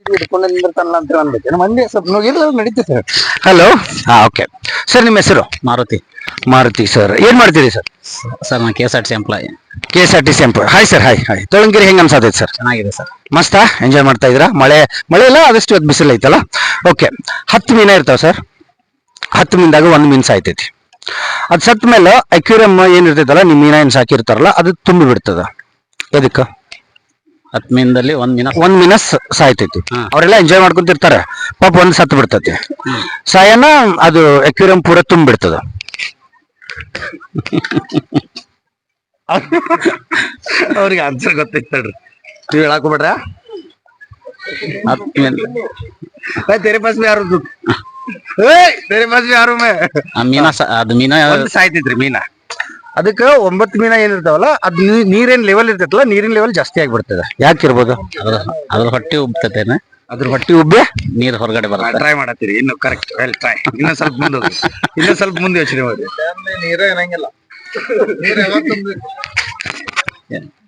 ಹಿಡ್ಕೊಂಡು ನಿಂದಿರ್ತಾನಲ್ಲ ಅಂತ ಅನ್ಬೇಕು ಮಂದಿ ಸ್ವಲ್ಪ ನಡೀತೈತೆ. ಹಲೋ, ಹಾ, ಓಕೆ ಸರ್. ನಿಮ್ಮ ಹೆಸರು? ಮಾರುತಿ. ಮಾರುತಿ ಸರ್. ಏನ್ ಮಾಡ್ತೀರಿ ಸರ್? ಸರ್ ನಾನು KSRTC employee. KSRTC employee. Hi sir, hi hi. Tolangiri ಹೆಂಗ್ ಅನ್ಸಾತೈತೆ ಸರ್? ಚೆನ್ನಾಗಿದೆ ಸರ್. ಮಸ್ತಾ ಎಂಜಾಯ್ ಮಾಡ್ತಾ ಇದ್ದೀರಾ? ಮಳೆ ಇಲ್ಲ, ಆದಷ್ಟು ಇವತ್ತು ಬಿಸಿಲು ಐತಲ್ಲ. ಓಕೆ, 10 ಮೀನ ಇರ್ತಾವ ಸರ್. 10 ಮೀನ್ದಾಗ 1 ಮೀನ್ ಸಾಯ್ತೈತಿ. ಅದು ಸತ್ತ ಮೇಲೆ ಅಕ್ವೇರಿಯಂ ಏನಿರ್ತೈತಲ್ಲ, ನಿಮ್ಮ ಮೀನ ಏನ್ ಸಾಕಿರ್ತಾರಲ್ಲ ಅದು ತುಂಬಿ ಬಿಡ್ತದ. ಎದಕ್ಕೆ? 10 ಮೀನದಲ್ಲಿ 1 ಮೀನ ಸಾಯ್ತೈತಿ. ಅವರೆಲ್ಲ ಎಂಜಾಯ್ ಮಾಡ್ಕೊಂತಿರ್ತಾರೆ, ಪಾಪ ಒಂದು ಸತ್ತು ಬಿಡ್ತೈತಿ. ಸಾಯನ ಅದು ಅಕ್ವೇರಿಯಂ ಪೂರ ತುಂಬಿಡ್ತದ. ಅವ್ರಿಗೆ ಆನ್ಸರ್ ಗೊತ್ತೈತೆ ನೋಡ್ರಿ, ನೀವು ಹೇಳಾಕೋಬೇಡ್ರ. 10 ಮೀನ್ तेरे पास भी आ रहा तेरे पास भी आ रहा मैं. ಅದು ಮೀನ ಸಾಯ್ತೈತ್ರಿ ಮೀನ. ಅದಕ್ಕೆ 9 ಮೀನ ಏನಿರ್ತಾವಲ್ಲ ಅದ್ ನೀರಿನ ಲೆವೆಲ್ ಇರ್ತೈತಲ್ಲ, ನೀರಿನ ಲೆವೆಲ್ ಜಾಸ್ತಿ ಆಗಿಬಿಡ್ತದೆ. ಯಾಕಿರ್ಬೋದು? ಅದ್ರ ಹೊಟ್ಟೆ ಉಬ್ತತೇನೆ, ಅದ್ರ ಹೊಟ್ಟಿ ಉಬ್ಬೆ ನೀರ್ ಹೊರಗಡೆ ಬರುತ್ತೆ. ಟ್ರೈ ಮಾಡತ್ತೀರಿ ಇನ್ನು ಕರೆಕ್ಟ್, ವೆಲ್ ಟ್ರೈ. ಇನ್ನೂ ಸ್ವಲ್ಪ ಮುಂದೆ ಯೋಚನೆ ಮಾಡಿ. ನೀರೇ ಏನಂಗಿಲ್ಲ,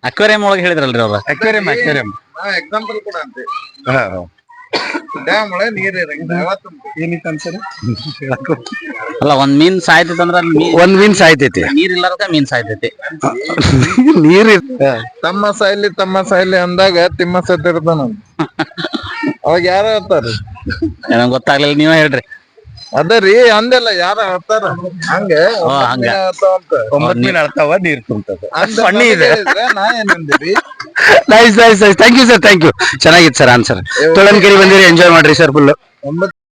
ಅಕ್ವೇರಿಯಂ ಒಳಗೆ ಹೇಳಿದ್ರಲ್ರಿ ಅವ್ರ. ಅಕ್ವೇರಿಯಂ ಎಕ್ಸಾಂಪಲ್ ಕೂಡ ಅಂತೆ. ಡ್ಯಾಮ್ ಒಳಗೆ ನೀರ್ ಇರಂಗಿಲ್ಲ, ಏನಿತ್ತು ಅನ್ಸರಿ. ಅಲ್ಲ, 1 ಮೀನ್ ಸಾಯ್ತೈತಿ ಅಂದ್ರ 1 ಮೀನ್ ಸಾಯ್ತೈತಿ. ನೀರ್ ಇಲ್ಲಾರ್ದ ಮೀನ್ ಸಾಯ್ತೈತಿ. ನೀರ್ ತಮ್ಮ ಸಾಯ್ಲಿ ಅಂದಾಗ ತಿಮ್ಮ ಸತ್ತಿರ್ತಾನ. ಅವಾಗ ಯಾರ ಹೇಳ್ತಾರ? ನಂಗೆ ಗೊತ್ತಾಗ್ಲಿಲ್ಲ, ನೀವೇ ಹೇಳ್ರಿ. ಅದರಿ ಅಂದೆಲ್ಲ ಯಾರ ಹೇಳ್ತಾರ ಹಂಗ. 9 ಮೀನ್ ಅಳ್ತಾವ, ನೀರ್ ತುಂಬ್ತದ. ನಾ ಏನಂದಿರಿ? Nice. Thank you sir, thank you. ಚೆನ್ನಾಗಿತ್ತು ಸರ್ ಆನ್ಸರ್. ತೊಳಂಗಿರಿ ಬಂದಿರಿ, ಎಂಜಾಯ್ ಮಾಡ್ರಿ ಸರ್ ಫುಲ್.